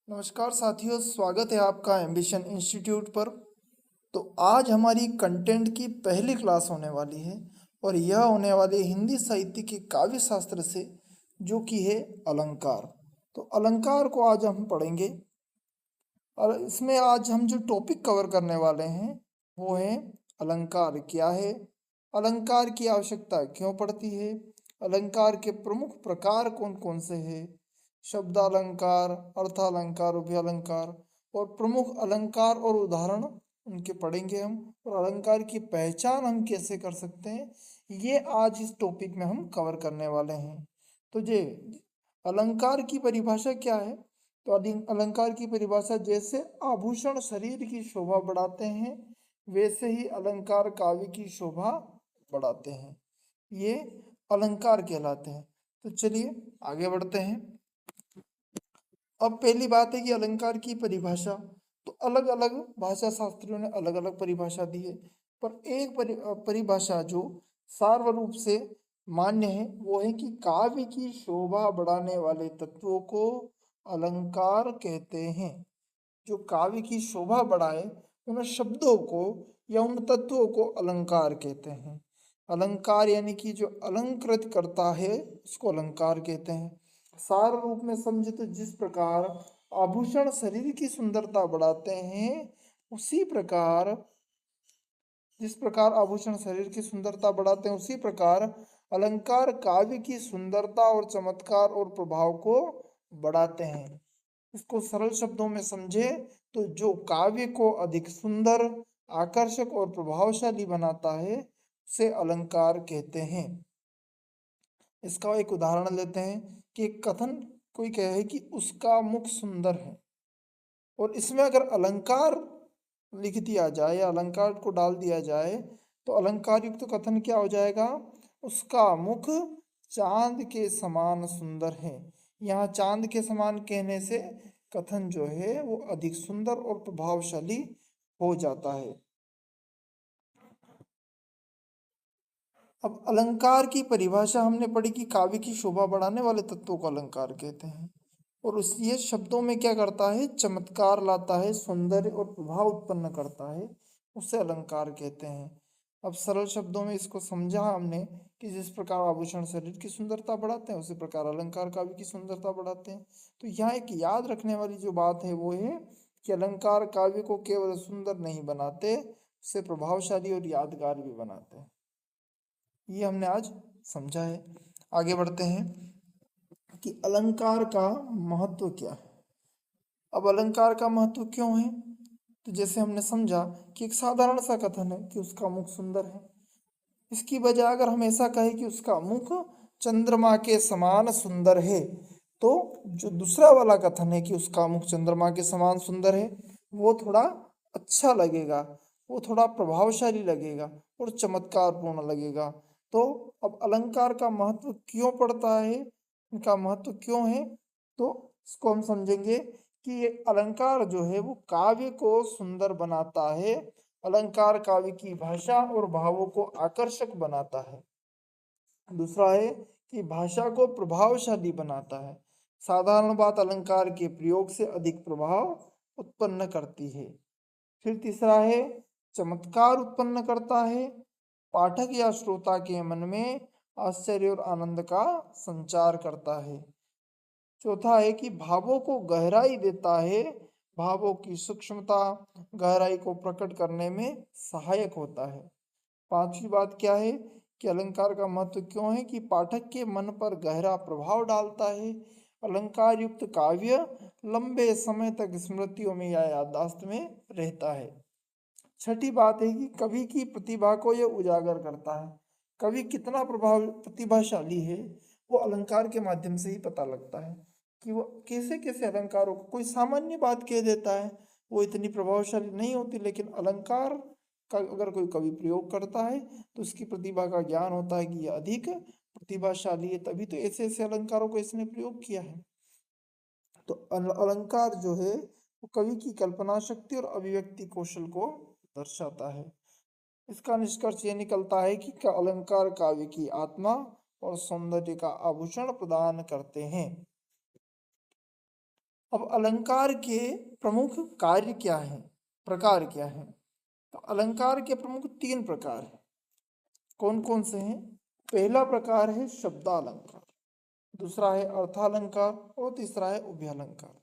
नमस्कार साथियों, स्वागत है आपका एम्बिशन इंस्टीट्यूट पर। तो आज हमारी कंटेंट की पहली क्लास होने वाली है और यह होने वाली हिंदी साहित्य के काव्य शास्त्र से, जो कि है अलंकार। तो अलंकार को आज हम पढ़ेंगे और इसमें आज हम जो टॉपिक कवर करने वाले हैं वो है अलंकार क्या है, अलंकार की आवश्यकता क्यों पड़ती है, अलंकार के प्रमुख प्रकार कौन कौन से हैं, शब्दालंकार, अर्थालंकार, उभयालंकार और प्रमुख अलंकार और उदाहरण उनके पढ़ेंगे हम। और अलंकार की पहचान हम कैसे कर सकते हैं, ये आज इस टॉपिक में हम कवर करने वाले हैं। तो ये अलंकार की परिभाषा क्या है? तो अलंकार की परिभाषा, जैसे आभूषण शरीर की शोभा बढ़ाते हैं वैसे ही अलंकार काव्य की शोभा बढ़ाते हैं, ये अलंकार कहलाते हैं। तो चलिए आगे बढ़ते हैं। अब पहली बात है कि अलंकार की परिभाषा, तो अलग अलग भाषा शास्त्रियों ने अलग अलग परिभाषा दी है, पर एक परिभाषा जो सार्वरूप से मान्य है वो है कि काव्य की शोभा बढ़ाने वाले तत्वों को अलंकार कहते हैं। जो काव्य की शोभा बढ़ाए उन शब्दों को या उन तत्वों को अलंकार कहते हैं। अलंकार यानी कि जो अलंकृत करता है उसको अलंकार कहते हैं। सार रूप में समझे तो जिस प्रकार आभूषण शरीर की सुंदरता बढ़ाते हैं, उसी प्रकार जिस प्रकार आभूषण शरीर की सुंदरता बढ़ाते हैं उसी प्रकार अलंकार काव्य की सुंदरता और चमत्कार और प्रभाव को बढ़ाते हैं। इसको सरल शब्दों में समझे तो जो काव्य को अधिक सुंदर, आकर्षक और प्रभावशाली बनाता है उसे अलंकार कहते हैं। इसका एक उदाहरण लेते हैं कि एक कथन कोई कहे कि उसका मुख सुंदर है, और इसमें अगर अलंकार लिख दिया जाए या अलंकार को डाल दिया जाए तो अलंकार युक्त कथन क्या हो जाएगा? उसका मुख चांद के समान सुंदर है। यहाँ चांद के समान कहने से कथन जो है वो अधिक सुंदर और प्रभावशाली हो जाता है। अब अलंकार की परिभाषा हमने पढ़ी कि काव्य की शोभा बढ़ाने वाले तत्वों को अलंकार कहते हैं, और उस ये शब्दों में क्या करता है? चमत्कार लाता है, सौंदर्य और प्रभाव उत्पन्न करता है, उसे अलंकार कहते हैं। अब सरल शब्दों में इसको समझा हमने कि जिस प्रकार आभूषण शरीर की सुंदरता बढ़ाते हैं उसी प्रकार अलंकार काव्य की सुंदरता बढ़ाते हैं। तो यहाँ एक याद रखने वाली जो बात है वो है कि अलंकार काव्य को केवल सुंदर नहीं बनाते, उसे प्रभावशाली और यादगार भी बनाते हैं। ये हमने आज समझा है। आगे बढ़ते हैं कि अलंकार का महत्व क्या है। अब अलंकार का महत्व क्यों है? तो जैसे हमने समझा कि एक साधारण सा कथन है कि उसका मुख सुंदर है, इसकी बजाय अगर हम ऐसा कहें कि उसका मुख चंद्रमा के समान सुंदर है, तो जो दूसरा वाला कथन है कि उसका मुख चंद्रमा के समान सुंदर है वो थोड़ा अच्छा लगेगा, वो थोड़ा प्रभावशाली लगेगा और चमत्कारपूर्ण लगेगा। तो अब अलंकार का महत्व क्यों पड़ता है, इनका महत्व क्यों है, तो इसको हम समझेंगे कि ये अलंकार जो है वो काव्य को सुंदर बनाता है, अलंकार काव्य की भाषा और भावों को आकर्षक बनाता है। दूसरा है कि भाषा को प्रभावशाली बनाता है। साधारण बात अलंकार के प्रयोग से अधिक प्रभाव उत्पन्न करती है। फिर तीसरा है चमत्कार उत्पन्न करता है, पाठक या श्रोता के मन में आश्चर्य और आनंद का संचार करता है। चौथा है कि भावों को गहराई देता है, भावों की सूक्ष्मता गहराई को प्रकट करने में सहायक होता है। पांचवी बात क्या है कि अलंकार का महत्व क्यों है कि पाठक के मन पर गहरा प्रभाव डालता है, अलंकार युक्त काव्य लंबे समय तक स्मृतियों में या याददाश्त में रहता है। छठी बात है कि कवि की प्रतिभा को यह उजागर करता है। कवि कितना प्रतिभाशाली है वो अलंकार के माध्यम से ही पता लगता है कि वो कैसे कैसे अलंकारों को, कोई सामान्य बात कह देता है वो इतनी प्रभावशाली नहीं होती, लेकिन अलंकार का अगर कोई कवि प्रयोग करता है तो उसकी प्रतिभा का ज्ञान होता है कि यह अधिक प्रतिभाशाली है, तभी तो ऐसे ऐसे अलंकारों को इसने प्रयोग किया है। तो अलंकार जो है वो कवि की कल्पना शक्ति और अभिव्यक्ति कौशल को दर्शाता है। इसका निष्कर्ष ये निकलता है कि अलंकार काव्य की आत्मा और सौंदर्य का आभूषण प्रदान करते हैं। अब अलंकार के प्रमुख कार्य क्या है, प्रकार क्या है? तो अलंकार के प्रमुख 3 प्रकार हैं। कौन कौन से हैं? पहला प्रकार है शब्दालंकार, दूसरा है अर्थालंकार और तीसरा है उभयालंकार।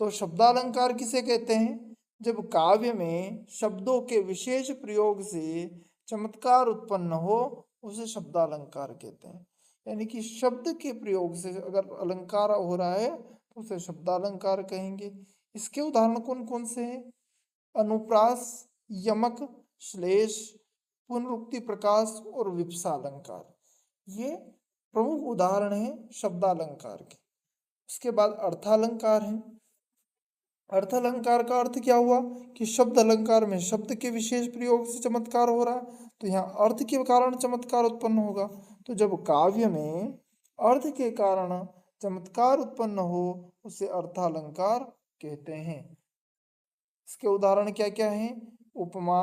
तो शब्दालंकार किसे कहते हैं? जब काव्य में शब्दों के विशेष प्रयोग से चमत्कार उत्पन्न हो, उसे शब्दालंकार कहते हैं। यानी कि शब्द के प्रयोग से अगर अलंकार हो रहा है तो उसे शब्दालंकार कहेंगे। इसके उदाहरण कौन कौन से हैं? अनुप्रास, यमक, श्लेष, पुनरुक्ति प्रकाश और विप्सा अलंकार, ये प्रमुख उदाहरण हैं शब्दालंकार के। उसके बाद अर्थालंकार है। अर्थालंकार का अर्थ क्या हुआ कि शब्द अलंकार में शब्द के विशेष प्रयोग से चमत्कार हो रहा है, तो यहाँ अर्थ के कारण चमत्कार उत्पन्न होगा। तो जब काव्य में अर्थ के कारण चमत्कार उत्पन्न हो, उसे अर्थालंकार कहते हैं। इसके उदाहरण क्या क्या हैं? उपमा,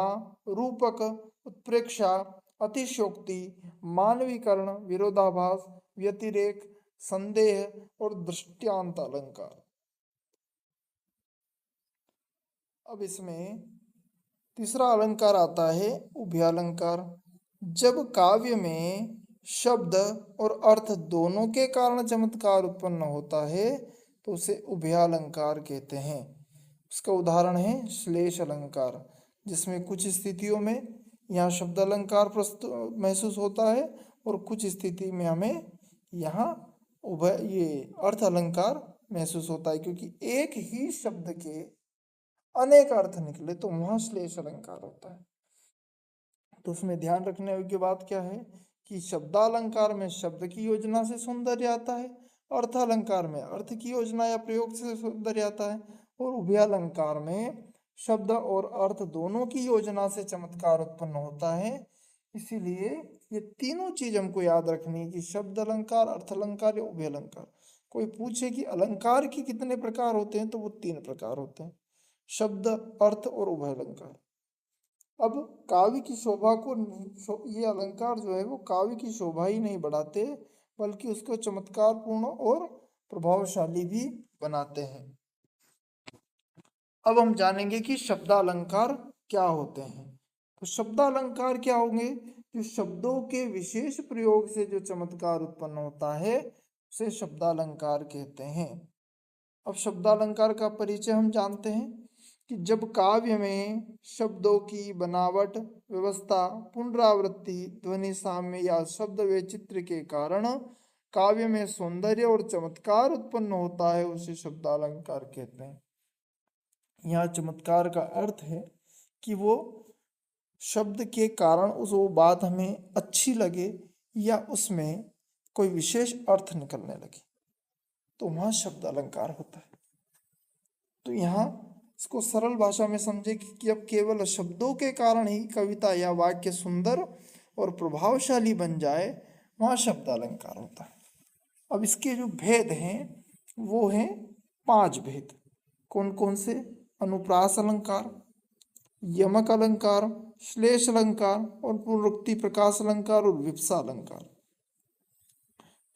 रूपक, उत्प्रेक्षा, अतिशयोक्ति, मानवीकरण, विरोधाभास, व्यतिरेक, संदेह और दृष्टांत अलंकार। अब इसमें तीसरा अलंकार आता है उभयालंकार। जब काव्य में शब्द और अर्थ दोनों के कारण चमत्कार उत्पन्न होता है, तो उसे उभयालंकार कहते हैं। उसका उदाहरण है श्लेष अलंकार, जिसमें कुछ स्थितियों में यहाँ शब्द अलंकार प्रस्तुत महसूस होता है और कुछ स्थिति में हमें यहाँ ये अर्थ अलंकार महसूस होता है, क्योंकि एक ही शब्द के अनेक अर्थ निकले तो वहां श्लेष अलंकार होता है। तो उसमें ध्यान रखने योग्य बात क्या है कि शब्दालंकार में शब्द की योजना से सौंदर्य आता है, अर्थालंकार में अर्थ की योजना या प्रयोग से सौंदर्य आता है, और उभयालंकार में शब्द और अर्थ दोनों की योजना से चमत्कार उत्पन्न होता है। इसीलिए ये तीनों चीज हमको याद रखनी है कि शब्द अलंकार, अर्थ अलंकार या उभयालंकार। कोई पूछे कि अलंकार के कितने प्रकार होते हैं, तो वो 3 प्रकार होते हैं, शब्द, अर्थ और उभयालंकार। अब काव्य की शोभा को ये अलंकार जो है वो काव्य की शोभा ही नहीं बढ़ाते, बल्कि उसको चमत्कारपूर्ण और प्रभावशाली भी बनाते हैं। अब हम जानेंगे कि शब्दालंकार क्या होते हैं। तो शब्दालंकार क्या होंगे? जो शब्दों के विशेष प्रयोग से जो चमत्कार उत्पन्न होता है, उसे शब्दालंकार कहते हैं। अब शब्दालंकार का परिचय हम जानते हैं कि जब काव्य में शब्दों की बनावट, व्यवस्था, पुनरावृत्ति, ध्वनि साम्य या शब्द वैचित्र्य के कारण काव्य में सौंदर्य और चमत्कार उत्पन्न होता है, उसे शब्दालंकार कहते हैं। यहाँ चमत्कार का अर्थ है कि वो शब्द के कारण वो बात हमें अच्छी लगे या उसमें कोई विशेष अर्थ निकलने लगे, तो वहां शब्द अलंकार होता है। तो यहाँ इसको सरल भाषा में समझे कि अब केवल शब्दों के कारण ही कविता या वाक्य सुंदर और प्रभावशाली बन जाए, वहां शब्द अलंकार होता है। अब इसके जो भेद हैं वो हैं 5 भेद। कौन कौन से? अनुप्रास अलंकार, यमक अलंकार, श्लेष अलंकार और पुनरुक्ति प्रकाश अलंकार और विप्सा अलंकार।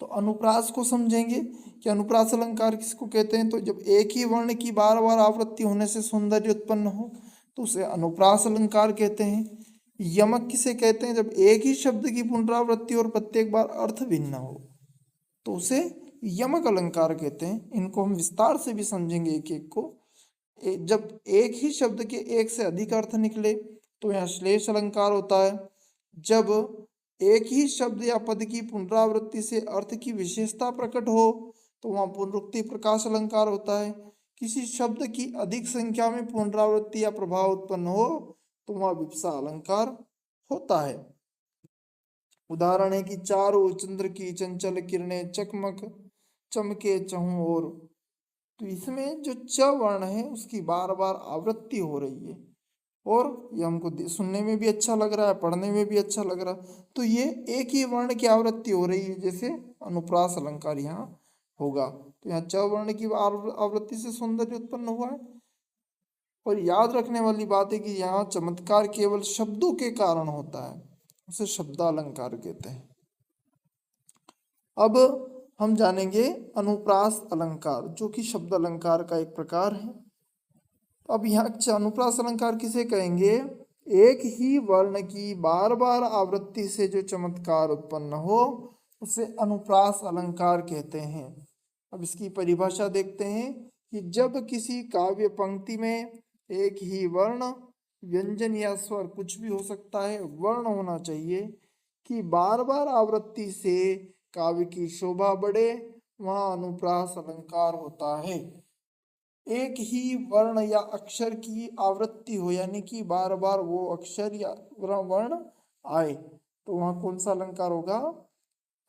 तो अनुप्रास को समझेंगे कि अनुप्रास अलंकार किसको कहते हैं? तो जब एक ही वर्ण की बार बार आवृत्ति होने से सौंदर्य उत्पन्न हो, तो उसे अनुप्रास अलंकार कहते हैं। यमक किसे कहते हैं? जब एक ही शब्द की पुनरावृत्ति और प्रत्येक बार अर्थ भिन्न हो, तो उसे यमक अलंकार कहते हैं। इनको हम विस्तार से भी समझेंगे एक एक को। जब एक ही शब्द के एक से अधिक अर्थ निकले, तो यहाँ श्लेष अलंकार होता है। जब एक ही शब्द या पद की पुनरावृत्ति से अर्थ की विशेषता प्रकट हो, तो वहां पुनरुक्ति प्रकाश अलंकार होता है। किसी शब्द की अधिक संख्या में पुनरावृत्ति या प्रभाव उत्पन्न हो, तो वहां विप्सा अलंकार होता है। उदाहरण है कि चारों चंद्र की चंचल किरणें चकमक चमके चहु ओर। तो इसमें जो च वर्ण है उसकी बार बार आवृत्ति हो रही है, और ये हमको सुनने में भी अच्छा लग रहा है, पढ़ने में भी अच्छा लग रहा है। तो ये एक ही वर्ण की आवृत्ति हो रही है, जैसे अनुप्रास अलंकार यहाँ होगा। तो यहाँ च वर्ण की आवृत्ति से सौंदर्य उत्पन्न हुआ है। और याद रखने वाली बात है कि यहाँ चमत्कार केवल शब्दों के कारण होता है, उसे शब्दालंकार कहते हैं। अब हम जानेंगे अनुप्रास अलंकार, जो कि शब्द अलंकार का एक प्रकार है। अब यहाँ अनुप्रास अलंकार किसे कहेंगे? एक ही वर्ण की बार बार आवृत्ति से जो चमत्कार उत्पन्न हो उसे अनुप्रास अलंकार कहते हैं। अब इसकी परिभाषा देखते हैं कि जब किसी काव्य पंक्ति में एक ही वर्ण, व्यंजन या स्वर, कुछ भी हो सकता है, वर्ण होना चाहिए कि बार बार आवृत्ति से काव्य की शोभा बढ़े, वहाँ अनुप्रास अलंकार होता है। एक ही वर्ण या अक्षर की आवृत्ति हो, यानी कि बार बार वो अक्षर या वर्ण आए, तो वहां कौन सा अलंकार होगा?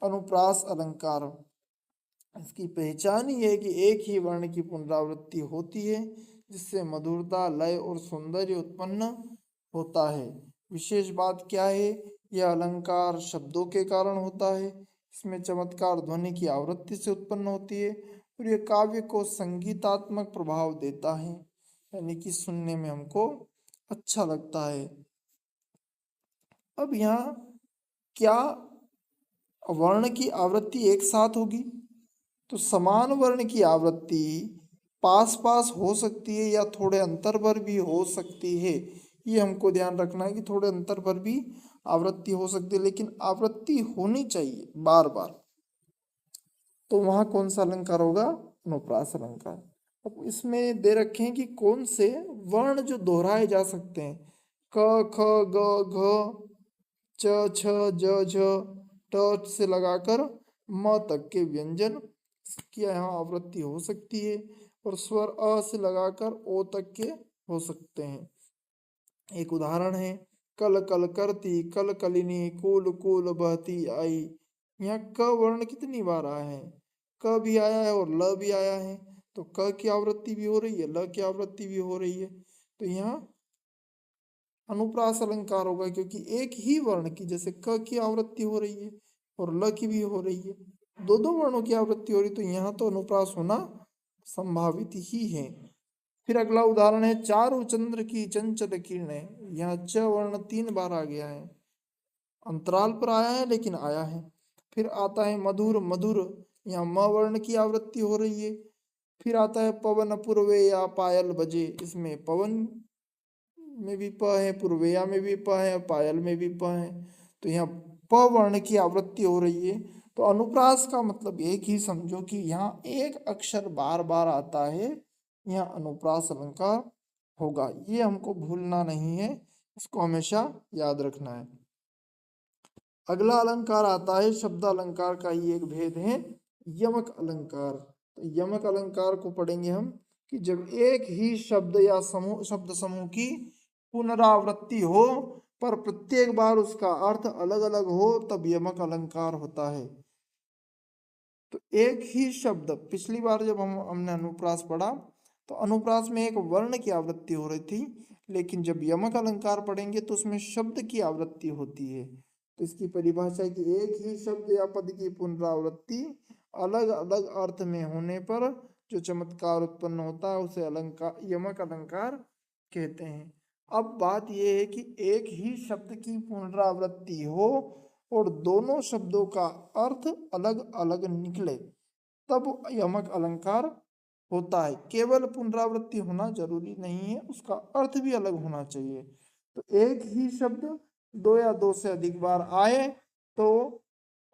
अनुप्रास अलंकार। इसकी पहचान ये है कि एक ही वर्ण की पुनरावृत्ति होती है, जिससे मधुरता, लय और सौंदर्य उत्पन्न होता है। विशेष बात क्या है? यह अलंकार शब्दों के कारण होता है। इसमें चमत्कार ध्वनि की आवृत्ति से उत्पन्न होती है और यह काव्य को संगीतात्मक प्रभाव देता है, यानी कि सुनने में हमको अच्छा लगता है। अब यहाँ क्या वर्ण की आवृत्ति एक साथ होगी? तो समान वर्ण की आवृत्ति पास पास हो सकती है या थोड़े अंतर पर भी हो सकती है। ये हमको ध्यान रखना है कि थोड़े अंतर पर भी आवृत्ति हो सकती है, लेकिन आवृत्ति होनी चाहिए बार बार। तो वहां कौन सा अलंकार होगा? अनुप्रास अलंकार। अब इसमें दे रखे हैं कि कौन से वर्ण जो दोहराए जा सकते हैं। क, ख, ग, घ, च, छ, ज, झ, ट से लगाकर म तक के व्यंजन की यहाँ आवृत्ति हो सकती है, और स्वर अ से लगाकर ओ तक के हो सकते हैं। एक उदाहरण है, कल कल करती, कल कलिनी, कूल कूल बहती आई। यहाँ क वर्ण कितनी बार आया है? क भी आया है और ल भी आया है, तो क की आवृत्ति भी हो रही है, ल की आवृत्ति भी हो रही है, तो यहाँ अनुप्रास अलंकार होगा, क्योंकि एक ही वर्ण की, जैसे क की आवृत्ति हो रही है और ल की भी हो रही है, दो दो वर्णों की आवृत्ति हो रही, तो यहाँ तो अनुप्रास होना संभावित ही है। फिर अगला उदाहरण है, चारु चंद्र की चंचल किरणें। यहाँ च वर्ण 3 बार आ गया है, अंतराल पर आया है लेकिन आया है। फिर आता है मधुर मधुर, यहाँ म वर्ण की आवृत्ति हो रही है। फिर आता है पवन पूर्वे या पायल बजे, इसमें पवन में भी प है, पूर्वेया में भी प है, पायल में भी प है, तो यहाँ प वर्ण की आवृत्ति हो रही है। तो अनुप्रास का मतलब एक ही समझो कि यहाँ एक अक्षर बार बार आता है, यहाँ अनुप्रास अलंकार होगा। ये हमको भूलना नहीं है, इसको हमेशा याद रखना है। अगला अलंकार आता है, शब्द अलंकार का ही एक भेद है, यमक अलंकार। तो यमक अलंकार को पढ़ेंगे हम कि जब एक ही शब्द या शब्द समूह की पुनरावृत्ति हो पर प्रत्येक बार उसका अर्थ अलग अलग हो, तब यमक अलंकार होता है। तो एक ही शब्द, पिछली बार जब हमने अनुप्रास पढ़ा तो अनुप्रास में एक वर्ण की आवृत्ति हो रही थी, लेकिन जब यमक अलंकार पढ़ेंगे तो उसमें शब्द की आवृत्ति होती है। तो इसकी परिभाषा है कि एक ही शब्द या पद की पुनरावृत्ति अलग अलग अर्थ में होने पर जो चमत्कार उत्पन्न होता है उसे अलंकार, यमक अलंकार कहते हैं। अब बात यह है कि एक ही शब्द की पुनरावृत्ति हो और दोनों शब्दों का अर्थ अलग अलग निकले, तब यमक अलंकार होता है। केवल पुनरावृत्ति होना जरूरी नहीं है, उसका अर्थ भी अलग होना चाहिए। तो एक ही शब्द दो या दो से अधिक बार आए तो,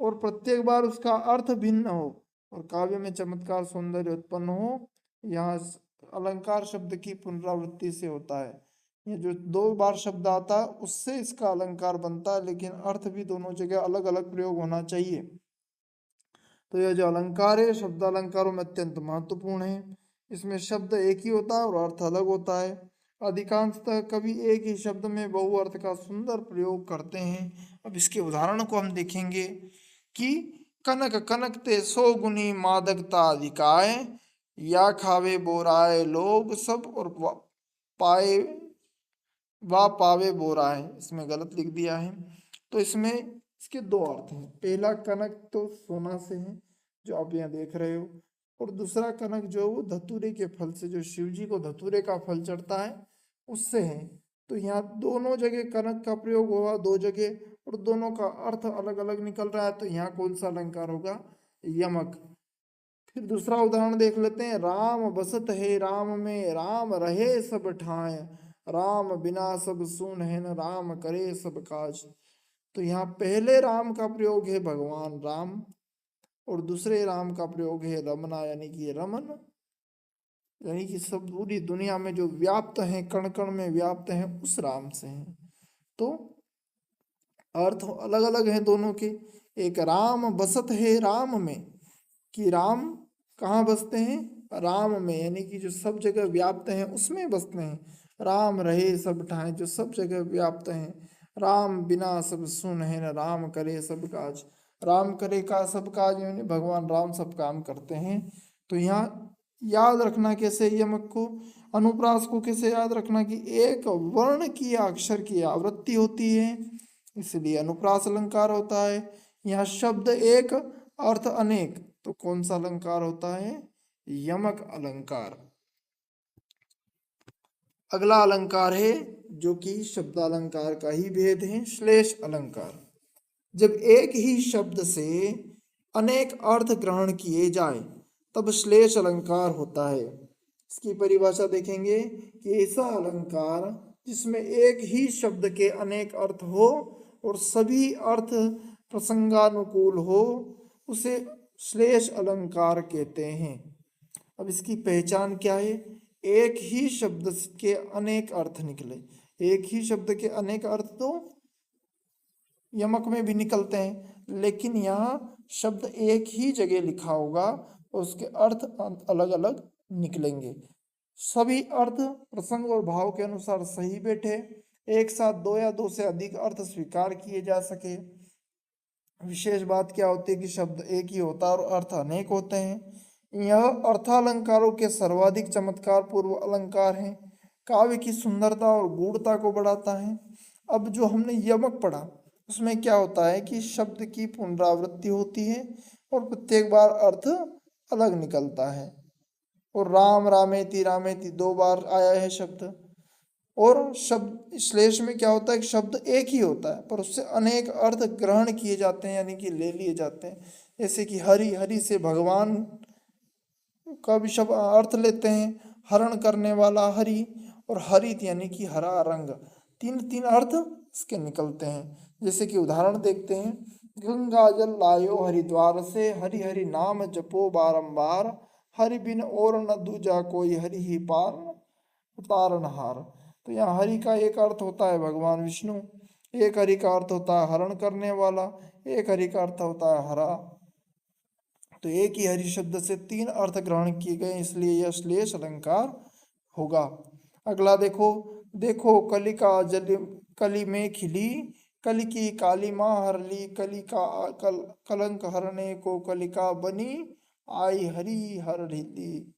और प्रत्येक बार उसका अर्थ भिन्न हो और काव्य में चमत्कार सौंदर्य उत्पन्न हो, यहाँ अलंकार शब्द की पुनरावृत्ति से होता है। ये जो 2 बार शब्द आता है उससे इसका अलंकार बनता है, लेकिन अर्थ भी दोनों जगह अलग अलग प्रयोग होना चाहिए। तो यह जो अलंकार है शब्द अलंकारों में अत्यंत महत्वपूर्ण है। इसमें शब्द एक ही होता है और अर्थ अलग होता है। अधिकांशतः कवि एक ही शब्द में बहु अर्थ का सुंदर प्रयोग करते हैं। अब इसके उदाहरण को हम देखेंगे कि कनक कनकते सो गुनी मादकता अधिकाय, या खावे बोराए लोग सब और पाए वा पावे बोराए, इसमें गलत लिख दिया है। तो इसमें इसके 2 अर्थ हैं। पहला कनक तो सोना से है जो आप यहाँ देख रहे हो, और दूसरा कनक जो वो धतूरे के फल से, जो शिव जी को धतूरे का फल चढ़ता है उससे है। तो यहाँ दोनों जगह कनक का प्रयोग हुआ, 2 जगह, और दोनों का अर्थ अलग अलग निकल रहा है, तो यहाँ कौन सा अलंकार होगा? यमक। फिर दूसरा उदाहरण देख लेते हैं, राम बसत है राम में, राम रहे सब ठाए, राम बिना सब सुन है न, राम करे सब काज। तो यहाँ पहले राम का प्रयोग है भगवान राम, और दूसरे राम का प्रयोग है रमना, यानी कि रमन, यानी कि सब पूरी दुनिया में जो व्याप्त है, कण कण में व्याप्त है, उस राम से है। तो अर्थ अलग अलग हैं दोनों के। एक राम बसत है राम में, कि राम कहाँ बसते हैं, राम में, यानी कि जो सब जगह व्याप्त हैं उसमें बसते हैं। राम रहे सब ठाए, जो सब जगह व्याप्त हैं। राम बिना सब सुन है न, राम करे सब काज। राम करे का सब काज, यानी भगवान राम सब काम करते हैं। तो यहाँ याद रखना कैसे यमक को, अनुप्रास को कैसे याद रखना, कि एक वर्ण की या अक्षर की आवृत्ति होती है, इसलिए अनुप्रास अलंकार होता है। यहाँ शब्द एक अर्थ अनेक, तो कौन सा अलंकार होता है, यमक अलंकार। अगला अलंकार है जो कि शब्द अलंकार का ही भेद है, श्लेष अलंकार। जब एक ही शब्द से अनेक अर्थ ग्रहण किए जाए तब श्लेष अलंकार होता है। इसकी परिभाषा देखेंगे कि ऐसा अलंकार जिसमें एक ही शब्द के अनेक अर्थ हो और सभी अर्थ प्रसंगानुकूल हो, उसे श्लेष अलंकार कहते हैं। अब इसकी पहचान क्या है, एक ही शब्द के अनेक अर्थ निकले। एक ही शब्द के अनेक अर्थ तो यमक में भी निकलते हैं, लेकिन यहाँ शब्द एक ही जगह लिखा होगा और उसके अर्थ अलग अलग निकलेंगे। सभी अर्थ प्रसंग और भाव के अनुसार सही बैठे, एक साथ दो या दो से अधिक अर्थ स्वीकार किए जा सके। विशेष बात क्या होती है कि शब्द एक ही होता है और अर्थ अनेक होते हैं। यह अर्थालंकारों के सर्वाधिक चमत्कार पूर्व अलंकार हैं, काव्य की सुंदरता और गूढ़ता को बढ़ाता है। अब जो हमने यमक पढ़ा उसमें क्या होता है कि शब्द की पुनरावृत्ति होती है और प्रत्येक बार अर्थ अलग निकलता है। और राम रामेति रामेति दो बार आया है शब्द। और शब्द श्लेष में क्या होता है कि शब्द एक ही होता है पर उससे अनेक अर्थ ग्रहण किए जाते हैं, यानी कि ले लिए जाते हैं। जैसे कि हरि, हरि से भगवान का भी शब्द अर्थ लेते हैं, हरण करने वाला हरि, और हरित यानी कि हरा रंग, तीन तीन अर्थ इसके निकलते हैं। जैसे कि उदाहरण देखते हैं, गंगा जल लायो हरिद्वार से, हरि हरि नाम जपो बारंबार, हरि बिन और न दूजा कोई, हरि ही पार उतारनहार। तो यहाँ हरि का एक अर्थ होता है भगवान विष्णु, एक हरि का अर्थ होता है हरण करने वाला, एक हरि का अर्थ होता है हरा। तो एक ही हरि शब्द से तीन अर्थ ग्रहण किए गए, इसलिए यह श्लेष अलंकार होगा। अगला देखो, देखो कलिका जल कली में खिली, कली की काली माँ हर ली, कली का कलंक हरने को कलिका बनी, आई हरि हर ली।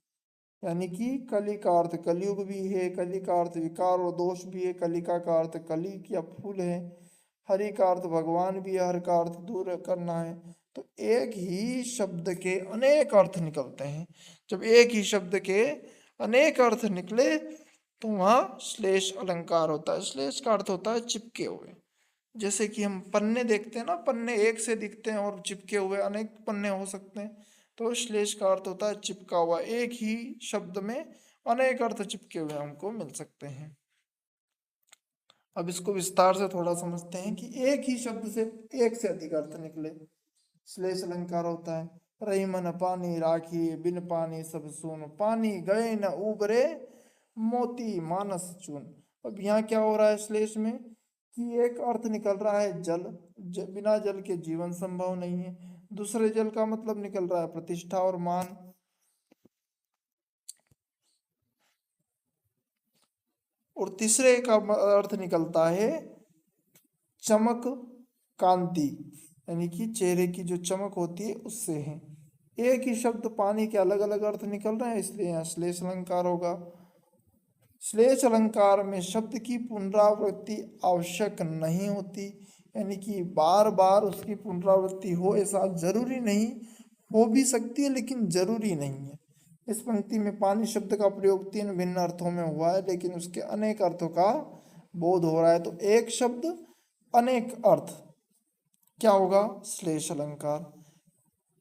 यानी कि कली का अर्थ कलयुग भी है, कली का अर्थ विकार और दोष भी है, कलिका का अर्थ कली या फूल है, हरि का अर्थ भगवान भी है, हर का अर्थ दूर करना है। तो एक ही शब्द के अनेक अर्थ निकलते हैं। जब एक ही शब्द के अनेक अर्थ निकले तो वहाँ श्लेष अलंकार होता है। श्लेष का अर्थ होता है चिपके हुए। जैसे कि हम पन्ने देखते हैं ना, पन्ने एक से दिखते हैं और चिपके हुए अनेक पन्ने हो सकते हैं। तो श्लेष का अर्थ होता है चिपका हुआ, एक ही शब्द में अनेक अर्थ चिपके हुए हमको मिल सकते हैं। अब इसको विस्तार से थोड़ा समझते हैं कि एक ही शब्द से एक से अधिक अर्थ निकले, श्लेष अलंकार होता है। रही मन पानी राखी, बिन पानी सब सून, पानी गए न उबरे, मोती मानस चून। अब यहाँ क्या हो रहा है श्लेष में कि एक अर्थ निकल रहा है जल, बिना जल के जीवन संभव नहीं है। दूसरे जल का मतलब निकल रहा है प्रतिष्ठा और मान। और तीसरे का अर्थ निकलता है चमक, कांति, यानी कि चेहरे की जो चमक होती है उससे है। एक ही शब्द पानी के अलग अलग अर्थ निकल रहे हैं, इसलिए यहाँ श्लेष अलंकार होगा। श्लेष अलंकार में शब्द की पुनरावृत्ति आवश्यक नहीं होती, यानी कि बार बार उसकी पुनरावृत्ति हो ऐसा जरूरी नहीं, हो भी सकती है लेकिन जरूरी नहीं है। इस पंक्ति में पानी शब्द का प्रयोग तीन भिन्न अर्थों में हुआ है, लेकिन उसके अनेक अर्थों का बोध हो रहा है। तो एक शब्द अनेक अर्थ क्या होगा, श्लेष अलंकार।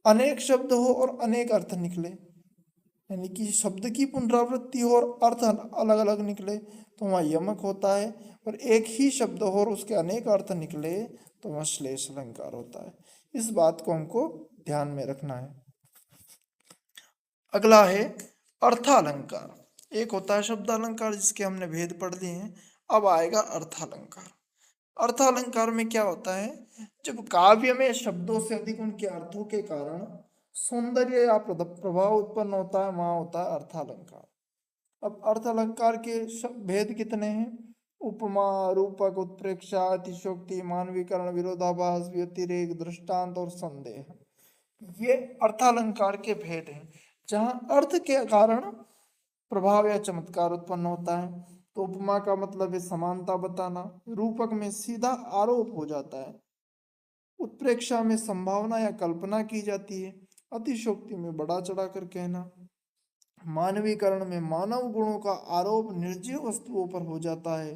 अनेक शब्द हो और अनेक अर्थ निकले, यानी कि शब्द की पुनरावृत्ति हो और अर्थ अलग अलग निकले तो वहाँ यमक होता है, और एक ही शब्द हो और उसके अनेक अर्थ निकले तो वहाँ श्लेष अलंकार होता है। इस बात को हमको ध्यान में रखना है। अगला है अर्थालंकार। एक होता है शब्द अलंकार जिसके हमने भेद पढ़ लिए हैं, अब आएगा अर्थालंकार। अर्थालंकार में क्या होता है, जब काव्य में शब्दों से अधिक उनके अर्थों के कारण सौंदर्य या प्रभाव उत्पन्न होता है, वहां होता है अर्थालंकार। अब अर्थालंकार के भेद कितने हैं, उपमा, रूपक, उत्प्रेक्षा, अतिशयोक्ति, मानवीकरण, विरोधाभास, व्यतिरेक, दृष्टांत और संदेह, ये अर्थालंकार के भेद हैं। जहां अर्थ के कारण प्रभाव या चमत्कार उत्पन्न होता है, तो उपमा का मतलब है समानता बताना, रूपक में सीधा आरोप हो जाता है, उत्प्रेक्षा में संभावना या कल्पना की जाती है, अतिशयोक्ति में बढ़ा चढ़ा कर कहना, मानवीकरण में मानव गुणों का आरोप निर्जीव वस्तुओं पर हो जाता है,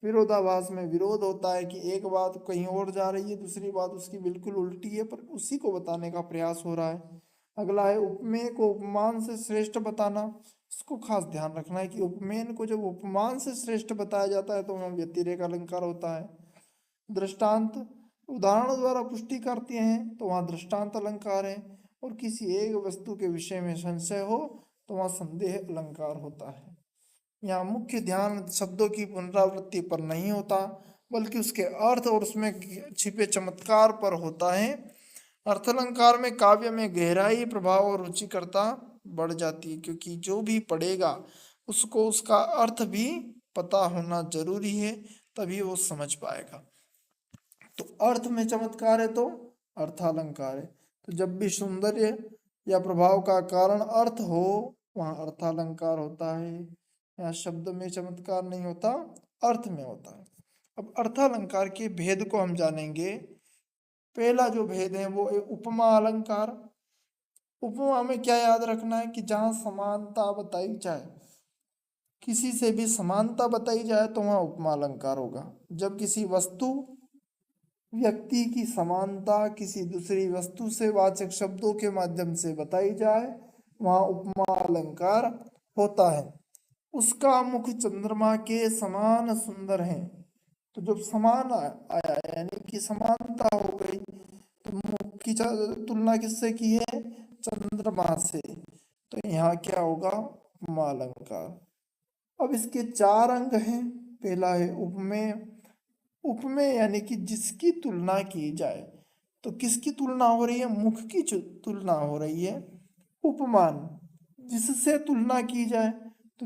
विरोधाभास में विरोध होता है कि एक बात कहीं और जा रही है, दूसरी बात उसकी बिल्कुल उल्टी है, पर उसी को बताने का प्रयास हो रहा है। अगला है उपमेय को उपमान से श्रेष्ठ बताना। इसको खास ध्यान रखना है कि उपमेय को जब उपमान से श्रेष्ठ बताया जाता है तो वह व्यतिरेक अलंकार होता है। दृष्टांत उदाहरण द्वारा पुष्टि करते हैं तो वहाँ दृष्टांत अलंकार है, और किसी एक वस्तु के विषय में संशय हो तो वहाँ संदेह अलंकार होता है। यहाँ मुख्य ध्यान शब्दों की पुनरावृत्ति पर नहीं होता, बल्कि उसके अर्थ और उसमें छिपे चमत्कार पर होता है। अर्थालंकार में काव्य में गहराई, प्रभाव और रुचिकरता बढ़ जाती है, क्योंकि जो भी पढ़ेगा उसको उसका अर्थ भी पता होना जरूरी है, तभी वो समझ पाएगा। तो अर्थ में चमत्कार है तो अर्थालंकार है। तो जब भी सौंदर्य या प्रभाव का कारण अर्थ हो वहाँ अर्थालंकार होता है। यहाँ शब्द में चमत्कार नहीं होता, अर्थ में होता है। अब अर्थालंकार के भेद को हम जानेंगे। पहला जो भेद है वो है उपमा अलंकार। उपमा में क्या याद रखना है कि जहाँ समानता बताई जाए, किसी से भी समानता बताई जाए तो वहाँ उपमा अलंकार होगा। जब किसी वस्तु व्यक्ति की समानता किसी दूसरी वस्तु से वाचक शब्दों के माध्यम से बताई जाए वहाँ उपमा अलंकार होता है। उसका मुख चंद्रमा के समान सुंदर है। तो जब समान आया यानी कि समानता हो गई, तो मुख की तुलना किससे की है, चंद्रमा से, तो यहाँ क्या होगा, उपमा अलंकार। अब इसके चार अंग हैं। पहला है उपमेय। उपमेय यानी कि जिसकी तुलना की जाए, तो किसकी तुलना हो रही है, मुख की तुलना हो रही है। उपमान जिससे तुलना की जाए, तो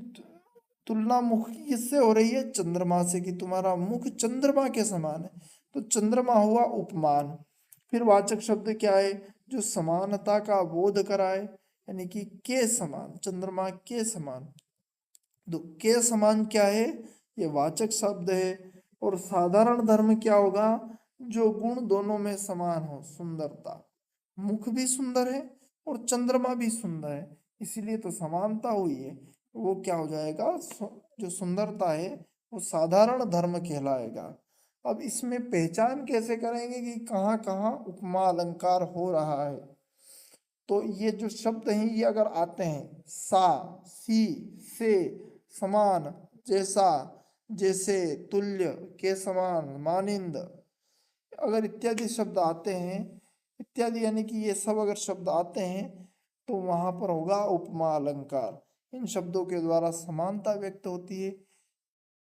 तुलना मुख की किससे हो रही है, चंद्रमा से, कि तुम्हारा मुख चंद्रमा के समान है, तो चंद्रमा हुआ उपमान। फिर वाचक शब्द क्या है, जो समानता का बोध कराए, यानी कि के समान, चंद्रमा के समान। तो के समान क्या है, ये वाचक शब्द है। और साधारण धर्म क्या होगा, जो गुण दोनों में समान हो, सुंदरता, मुख भी सुंदर है और चंद्रमा भी सुंदर है, इसीलिए तो समानता हुई है। वो क्या हो जाएगा, जो सुंदरता है वो साधारण धर्म कहलाएगा। अब इसमें पहचान कैसे करेंगे कि कहाँ कहाँ उपमा अलंकार हो रहा है, तो ये जो शब्द हैं ये अगर आते हैं सा, सी, से, समान, जैसा, जैसे, तुल्य, के समान, मानिंद, अगर इत्यादि शब्द आते हैं, इत्यादि यानी कि ये सब अगर शब्द आते हैं तो वहां पर होगा उपमा अलंकार। इन शब्दों के द्वारा समानता व्यक्त होती है।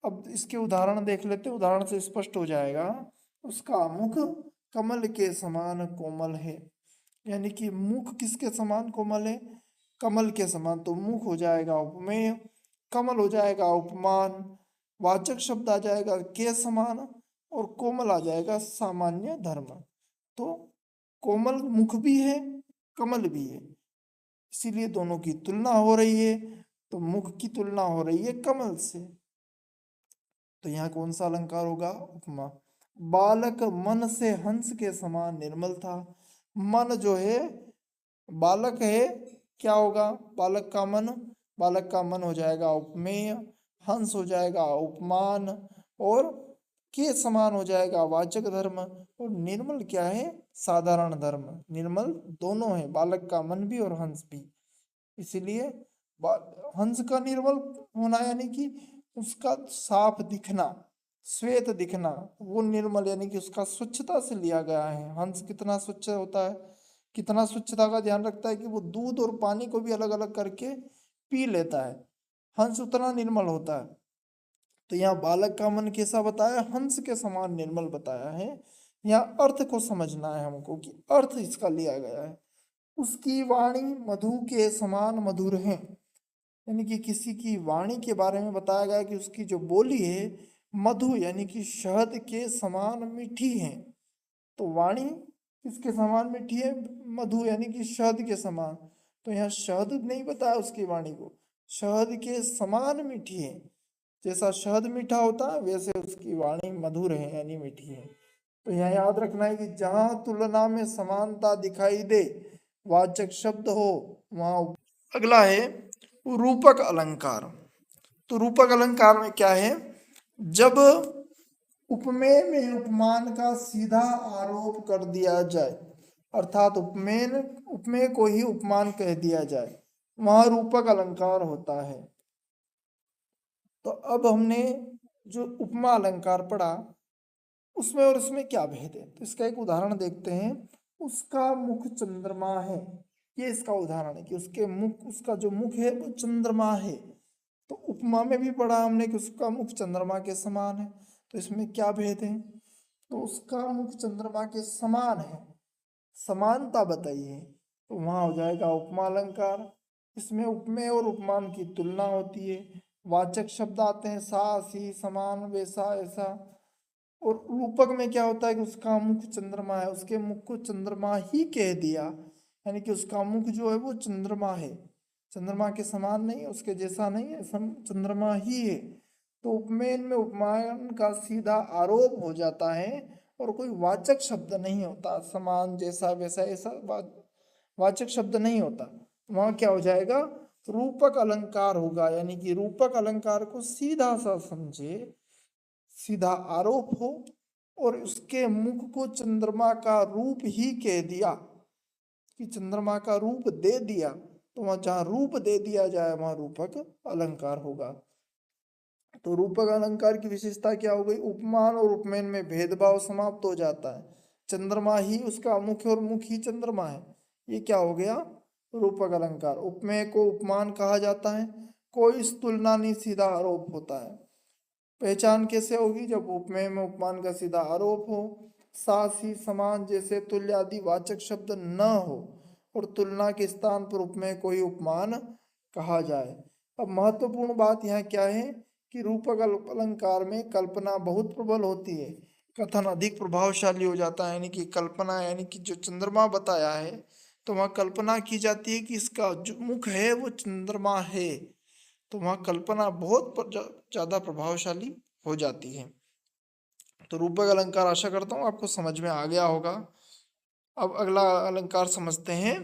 अब इसके उदाहरण देख लेते हैं, उदाहरण से स्पष्ट हो जाएगा। उसका मुख कमल के समान कोमल है, यानी कि मुख किसके समान कोमल है, कमल के समान, तो मुख हो जाएगा उपमेय, कमल हो जाएगा उपमान, वाचक शब्द आ जाएगा के समान, और कोमल आ जाएगा सामान्य धर्म। तो कोमल मुख भी है, कमल भी है, इसीलिए दोनों की तुलना हो रही है, तो मुख की तुलना हो रही है कमल से, तो यहाँ कौन सा अलंकार होगा, उपमा। बालक मन से हंस के समान निर्मल था। मन जो है बालक है, क्या होगा, बालक का मन, बालक का मन हो जाएगा उपमेय, हंस हो जाएगा उपमान, और के समान हो जाएगा वाचक धर्म। और निर्मल क्या है? साधारण धर्म। निर्मल दोनों है, बालक का मन भी और हंस भी। इसीलिए हंस का निर्मल होना यानी कि उसका साफ दिखना, श्वेत दिखना, वो निर्मल यानी कि उसका स्वच्छता से लिया गया है। हंस कितना स्वच्छ होता है, कितना स्वच्छता का ध्यान रखता है कि वो दूध और पानी को भी अलग अलग करके पी लेता है। हंस उतना निर्मल होता है। तो यहाँ बालक का मन कैसा बताया? हंस के समान निर्मल बताया है। यहाँ अर्थ को समझना है हमको कि अर्थ इसका लिया गया है। उसकी वाणी मधु के समान मधुर है, यानी कि किसी की वाणी के बारे में बताया गया कि उसकी जो बोली है मधु यानी कि शहद के समान मीठी है। तो वाणी किसके समान मीठी है? मधु यानी कि शहद के समान। तो यहाँ शहद नहीं बताया उसकी वाणी को, शहद के समान मीठी है। जैसा शहद मीठा होता है वैसे उसकी वाणी मधुर है यानी मीठी है। तो यहाँ याद रखना है कि जहां तुलना में समानता दिखाई दे, वाचक शब्द हो, वहां। अगला है रूपक अलंकार। तो रूपक अलंकार में क्या है? जब उपमेय में उपमान का सीधा आरोप कर दिया जाए, अर्थात उपमेय को ही उपमान कह दिया जाए, वहां रूपक अलंकार होता है। तो अब हमने जो उपमा अलंकार पढ़ा, उसमें और इसमें क्या भेद है? तो इसका एक उदाहरण देखते हैं। उसका मुख चंद्रमा है, ये इसका उदाहरण है कि उसके मुख, उसका जो मुख है वो चंद्रमा है। तो उपमा में भी पढ़ा हमने कि उसका मुख चंद्रमा के समान है। तो इसमें क्या भेद है? तो उसका मुख चंद्रमा के समान है, समानता बताइए, तो वहां हो जाएगा उपमा अलंकार। इसमें उपमेय और उपमान की तुलना होती है, वाचक शब्द आते हैं सा सी समान वैसा ऐसा। और रूपक में क्या होता है कि उसका मुख चंद्रमा है, उसके मुख को चंद्रमा ही कह दिया, यानी कि उसका मुख जो है वो चंद्रमा है, चंद्रमा के समान नहीं, उसके जैसा नहीं है, चंद्रमा ही है। तो उपमेय में उपमान का सीधा आरोप हो जाता है और कोई वाचक शब्द नहीं होता, समान जैसा वैसा ऐसा वाचक शब्द नहीं होता। वहां क्या हो जाएगा? रूपक अलंकार होगा, यानी कि रूपक अलंकार को सीधा सा समझे, सीधा आरोप हो और उसके मुख को चंद्रमा का रूप ही कह दिया, कि चंद्रमा का रूप दे दिया, तो वहां जहां रूप दे दिया जाए वहां रूपक अलंकार होगा। तो रूपक अलंकार की विशेषता क्या हो गई? उपमान और उपमेय में भेदभाव समाप्त हो जाता है, चंद्रमा ही उसका मुख और मुख ही चंद्रमा है, ये क्या हो गया? रूपक अलंकार। उपमेय को उपमान कहा जाता है, कोई तुलना नहीं, सीधा आरोप होता है। पहचान कैसे होगी? जब उपमेय में उपमान का सीधा आरोप हो, साथ ही समान जैसे तुल्य आदि वाचक शब्द न हो और तुलना के स्थान पर उपमेय को ही उपमान कहा जाए। अब महत्वपूर्ण बात यहाँ क्या है कि रूपक अलंकार में कल्पना बहुत प्रबल होती है, कथन अधिक प्रभावशाली हो जाता है। यानी कि कल्पना, यानी कि जो चंद्रमा बताया है तो वहाँ कल्पना की जाती है कि इसका जो मुख है वो चंद्रमा है, तो वहाँ कल्पना बहुत ज्यादा प्रभावशाली हो जाती है। तो रूपक अलंकार आशा करता हूँ आपको समझ में आ गया होगा। अब अगला अलंकार समझते हैं,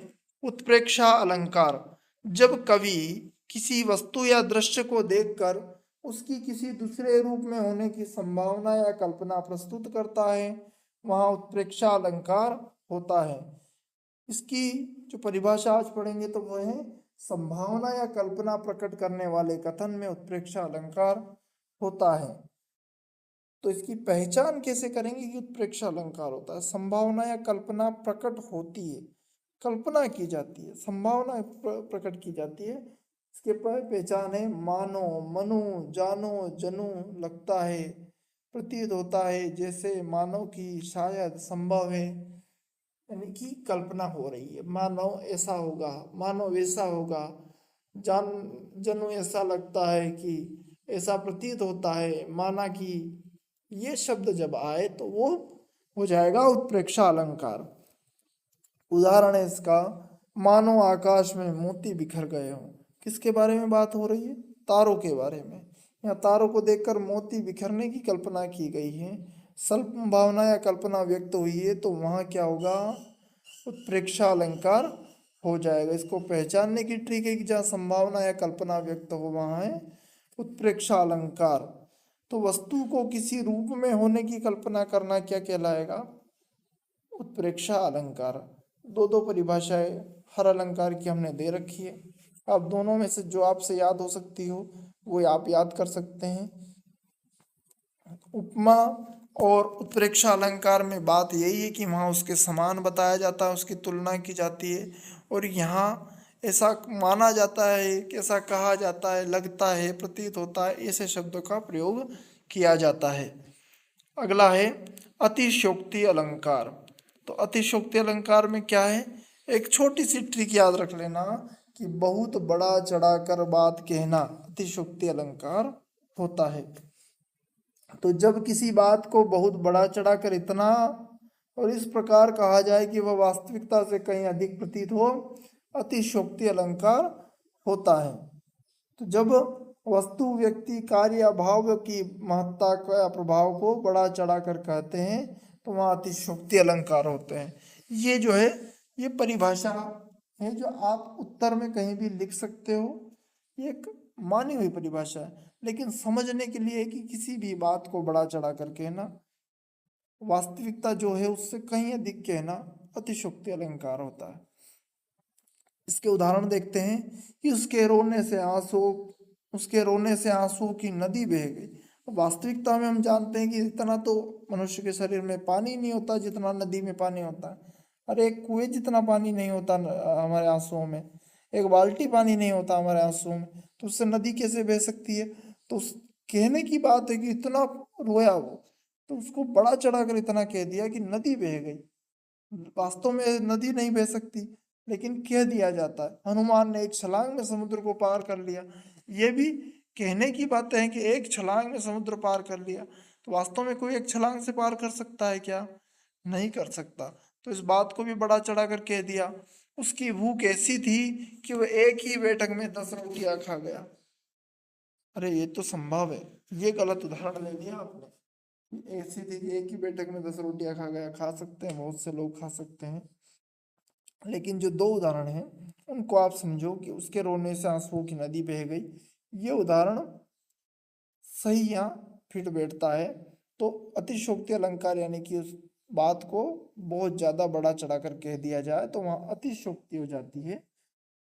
उत्प्रेक्षा अलंकार। जब कवि किसी वस्तु या दृश्य को देखकर उसकी किसी दूसरे रूप में होने की संभावना या कल्पना प्रस्तुत करता है, वहां उत्प्रेक्षा अलंकार होता है। इसकी जो परिभाषा आज पढ़ेंगे तो वो है, संभावना या कल्पना प्रकट करने वाले कथन में उत्प्रेक्षा अलंकार होता है। तो इसकी पहचान कैसे करेंगे कि उत्प्रेक्षा अलंकार होता है? संभावना या कल्पना प्रकट होती है, कल्पना की जाती है, संभावना प्रकट की जाती है। इसके पहचान है, मानो, मनु, जानो, जनु, लगता है, प्रतीत होता है, जैसे, मानो की, शायद, संभव है, यानी कि कल्पना हो रही है। मानो ऐसा होगा, मानो वैसा होगा, जान, जनु ऐसा लगता है कि, ऐसा प्रतीत होता है, माना कि, ये शब्द जब आए तो वो हो जाएगा उत्प्रेक्षा अलंकार। उदाहरण है इसका, मानो आकाश में मोती बिखर गए हों। किसके बारे में बात हो रही है? तारों के बारे में। यहाँ तारों को देखकर मोती बिखरने की कल्पना की गई है, संभावना या कल्पना व्यक्त हुई है, तो वहाँ क्या होगा? उत्प्रेक्षा अलंकार हो जाएगा। इसको पहचानने की ट्रिक है कि जहाँ संभावना या कल्पना व्यक्त हो वहाँ है उत्प्रेक्षा अलंकार। तो वस्तु को किसी रूप में होने की कल्पना करना क्या कहलाएगा? उत्प्रेक्षा अलंकार। दो दो परिभाषाएं हर अलंकार की हमने दे रखी है। आप दोनों में से जो आपसे याद हो सकती हो वो आप याद कर सकते हैं। उपमा और उत्प्रेक्षा अलंकार में बात यही है कि वहाँ उसके समान बताया जाता है, उसकी तुलना की जाती है। और यहाँ ऐसा माना जाता है कि ऐसा कहा जाता है, लगता है, प्रतीत होता है, ऐसे शब्दों का प्रयोग किया जाता है। अगला है अतिशयोक्ति अलंकार। तो अतिशयोक्ति अलंकार में क्या है? एक छोटी सी ट्रिक याद रख लेना कि बहुत बड़ा चढ़ाकर बात कहना अतिशयोक्ति अलंकार होता है। तो जब किसी बात को बहुत बड़ा चढ़ाकर इतना और इस प्रकार कहा जाए कि वह वास्तविकता से कहीं अधिक प्रतीत हो, अतिशयोक्ति अलंकार होता है। तो जब वस्तु, व्यक्ति, कार्य या भाव की महत्ता या प्रभाव को बड़ा चढ़ाकर कहते हैं तो वहाँ अतिशयोक्ति अलंकार होते हैं। ये जो है ये परिभाषा है जो आप उत्तर में कहीं भी लिख सकते हो। ये एक मानी हुई परिभाषा है, लेकिन समझने के लिए कि किसी भी बात को बड़ा चढ़ा कर कहना, वास्तविकता जो है उससे कहीं अधिक कहना अतिशयोक्ति अलंकार होता है। इसके उदाहरण देखते हैं कि उसके रोने से आंसू की नदी बह गई। वास्तविकता में हम जानते हैं कि इतना तो मनुष्य के शरीर में पानी नहीं होता जितना नदी में पानी होता है। अरे एक कुएं जितना पानी नहीं होता हमारे आंसुओं में, एक बाल्टी पानी नहीं होता हमारे आंसुओं में, तो उससे नदी कैसे बह सकती है? तो कहने की बात है कि इतना रोया वो, तो उसको बड़ा चढ़ाकर इतना कह दिया कि नदी बह गई। वास्तव में नदी नहीं बह सकती, लेकिन कह दिया जाता है। हनुमान ने एक छलांग में समुद्र को पार कर लिया। ये भी कहने की बातें हैं कि एक छलांग में समुद्र पार कर लिया। तो वास्तव में कोई एक छलांग से पार कर सकता है क्या? नहीं कर सकता। तो इस बात को भी बड़ा चढ़ा कर कह दिया। उसकी भूख ऐसी थी कि वह एक ही बैठक में 10 रोटियां खा गया। अरे ये तो संभव है, ये गलत उदाहरण ले लिया आपने। ऐसी थी कि एक ही बैठक में 10 रोटियां खा गया। खा सकते हैं, बहुत से लोग खा सकते हैं, लेकिन जो दो उदाहरण हैं उनको आप समझो कि उसके रोने से आंसुओं की नदी बह गई। ये उदाहरण सही यहाँ फिट बैठता है। तो अतिशयोक्ति अलंकार यानी कि उस बात को बहुत ज्यादा बड़ा चढ़ाकर कह दिया जाए तो वहाँ अतिशयोक्ति हो जाती है।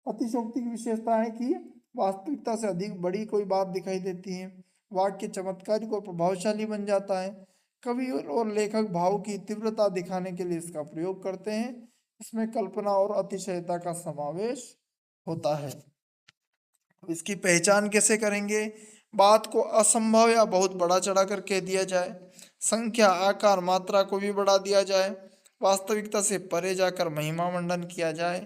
अतिशयोक्ति की विशेषता है कि वास्तविकता से अधिक बड़ी कोई बात दिखाई देती है। वाक्य चमत्कारिक और प्रभावशाली बन जाता है। कवि और लेखक भाव की तीव्रता दिखाने के लिए इसका प्रयोग करते हैं। इसमें कल्पना और अतिशयता का समावेश होता है। इसकी पहचान कैसे करेंगे? बात को असंभव या बहुत बड़ा चढ़ाकर कह दिया जाए, संख्या, आकार, मात्रा को भी बढ़ा दिया जाए, वास्तविकता से परे जाकर महिमा मंडन किया जाए।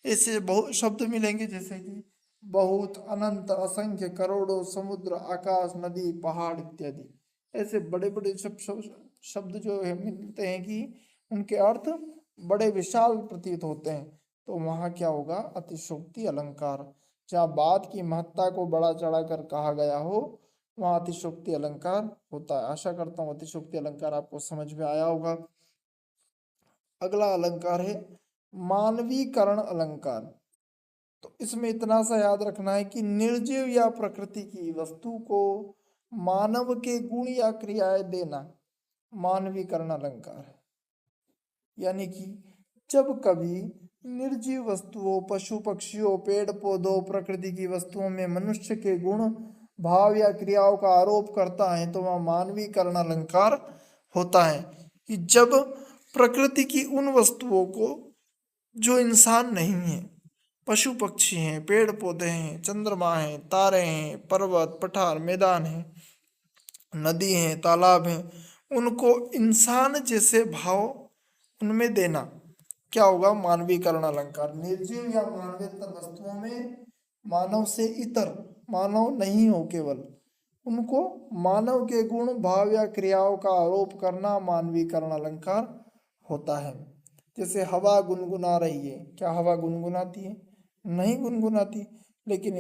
ऐसे बहुत शब्द मिलेंगे जैसे कि बहुत, अनंत, असंख्य, करोड़ों, समुद्र, आकाश, नदी, पहाड़ इत्यादि। ऐसे बड़े बड़े शब्द जो है मिलते हैं कि उनके अर्थ बड़े विशाल प्रतीत होते हैं। तो वहाँ क्या होगा? अतिशयोक्ति अलंकार। जहाँ बात की महत्ता को बड़ा चढ़ाकर कहा गया हो वहाँ अतिशयोक्ति अलंकार होता है। आशा करता हूँ अतिशयोक्ति अलंकार आपको समझ में आया होगा। अगला अलंकार है मानवीकरण अलंकार। तो इसमें इतना सा याद रखना है कि निर्जीव या प्रकृति की वस्तु को मानव के गुण या क्रियाएं देना मानवीकरण अलंकार है। यानी कि जब कभी निर्जीव वस्तुओं, पशु पक्षियों, पेड़ पौधों, प्रकृति की वस्तुओं में मनुष्य के गुण, भाव या क्रियाओं का आरोप करता है तो वह मानवीकरण अलंकार होता है। कि जब प्रकृति की उन वस्तुओं को जो इंसान नहीं है, पशु पक्षी हैं, पेड़ पौधे हैं, चंद्रमा हैं, तारे हैं, पर्वत, पठार, मैदान हैं, नदी हैं, तालाब हैं, उनको इंसान जैसे भाव उनमें देना क्या होगा? मानवीकरण अलंकार। निर्जीव या मानवेतर वस्तुओं में मानव से इतर, मानव नहीं हो केवल, उनको मानव के गुण, भाव या क्रियाओं का आरोप करना मानवीकरण अलंकार होता है। जैसे हवा गुनगुना रही है, क्या हवा गुनगुनाती है? नहीं गुनगुनाती। लेकिन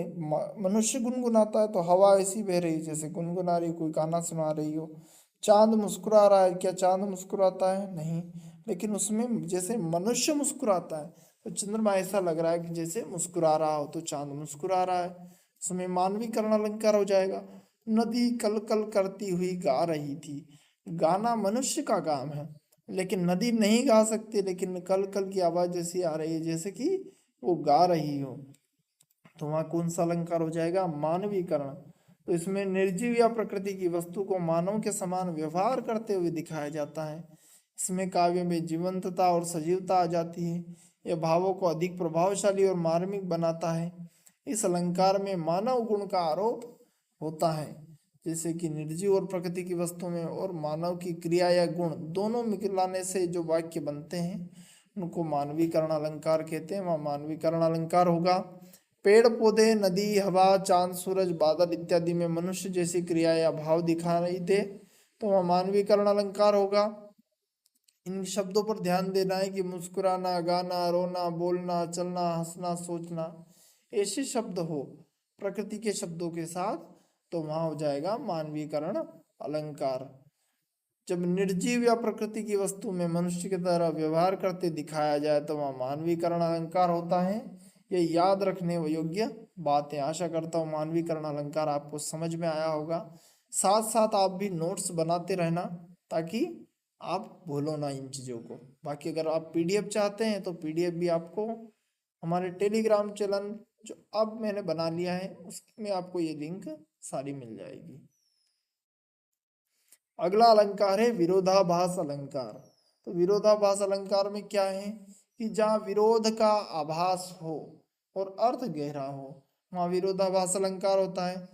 मनुष्य गुनगुनाता है तो हवा ऐसी बह रही जैसे गुनगुना रही, कोई गाना सुना रही हो। चांद मुस्कुरा रहा है, क्या चांद मुस्कुराता है? नहीं। लेकिन उसमें जैसे मनुष्य मुस्कुराता है तो चंद्रमा ऐसा लग रहा है कि जैसे मुस्कुरा रहा हो, तो चांद मुस्कुरा रहा है, उसमें मानवीकरण अलंकार हो जाएगा। नदी कल कल करती हुई गा रही थी। गाना मनुष्य का काम है, लेकिन नदी नहीं गा सकती, लेकिन कल कल की आवाज जैसी आ रही है जैसे कि वो गा रही हो। तो वहाँ कौन सा अलंकार हो जाएगा? मानवीकरण। तो इसमें निर्जीव या प्रकृति की वस्तु को मानव के समान व्यवहार करते हुए दिखाया जाता है। इसमें काव्य में जीवंतता और सजीवता आ जाती है। यह भावों को अधिक प्रभावशाली और मार्मिक बनाता है। इस अलंकार में मानव गुण का आरोप होता है, जैसे कि निर्जीव और प्रकृति की वस्तु में और मानव की क्रिया या गुण दोनों मिलाने से जो वाक्य बनते हैं उनको मानवीकरण अलंकार कहते हैं। वहाँ मानवीकरण अलंकार होगा। पेड़ पौधे, नदी, हवा, चांद, सूरज, बादल इत्यादि में मनुष्य जैसी क्रिया या भाव दिखाई दे तो वह मानवीकरण अलंकार होगा। इन शब्दों पर ध्यान देना है कि मुस्कुराना, गाना, रोना, बोलना, चलना, हंसना, सोचना ऐसे शब्द हो प्रकृति के शब्दों के साथ तो वहां हो जाएगा मानवीकरण अलंकार। जब निर्जीव या प्रकृति की वस्तु में मनुष्य की तरह व्यवहार करते दिखाया जाए तो वह मानवीकरण अलंकार होता है। ये याद रखने योग्य बात है। आशा करता हूँ मानवीकरण अलंकार आपको समझ में आया होगा। साथ साथ आप भी नोट्स बनाते रहना ताकि आप भूलो ना इन चीज़ों को। बाकी अगर आप पीडीएफ चाहते हैं तो पीडीएफ भी आपको हमारे टेलीग्राम चैनल जो अब मैंने बना लिया है उसमें आपको ये लिंक सारी मिल जाएगी। अगला अलंकार है विरोधाभास अलंकार। तो विरोधाभास अलंकार में क्या है कि जहाँ विरोध का आभास हो और अर्थ गहरा हो वहाँ विरोधाभास अलंकार होता है।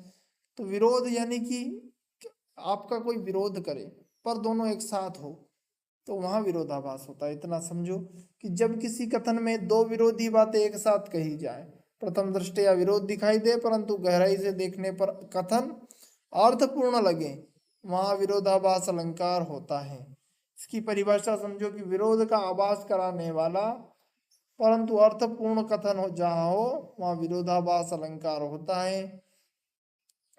तो विरोध यानी कि आपका कोई विरोध करे पर दोनों एक साथ हो तो वहाँ विरोधाभास होता है। इतना समझो कि जब किसी कथन में दो विरोधी बातें एक साथ कही जाए, प्रथम दृष्टया विरोध दिखाई दे परंतु गहराई से देखने पर कथन अर्थपूर्ण लगे, वहाँ विरोधाभास अलंकार होता है। इसकी परिभाषा समझो कि विरोध का आभास कराने वाला परंतु अर्थपूर्ण कथन हो जहाँ हो वहाँ विरोधाभास अलंकार होता है।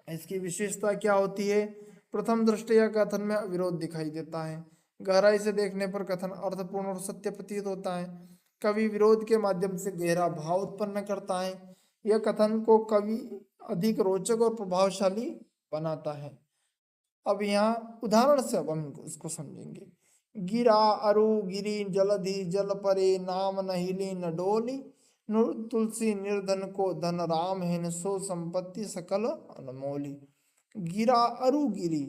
इसकी विशेषता क्या होती है? प्रथम दृष्टया कथन में विरोध दिखाई देता है, गहराई से देखने पर कथन अर्थपूर्ण और सत्य प्रतीत होता है, कवि विरोध के माध्यम से गहरा भाव उत्पन्न करता है, यह कथन को कवि अधिक रोचक और प्रभावशाली बनाता है। अब यहाँ उदाहरण से अब हम इसको समझेंगे। गिरा अरु गिरी जलधि जल परे नाम न हिली न डोली तुलसी निर्धन को धन राम है सो संपत्ति सकल अनमोली। गिरा अरु गिरी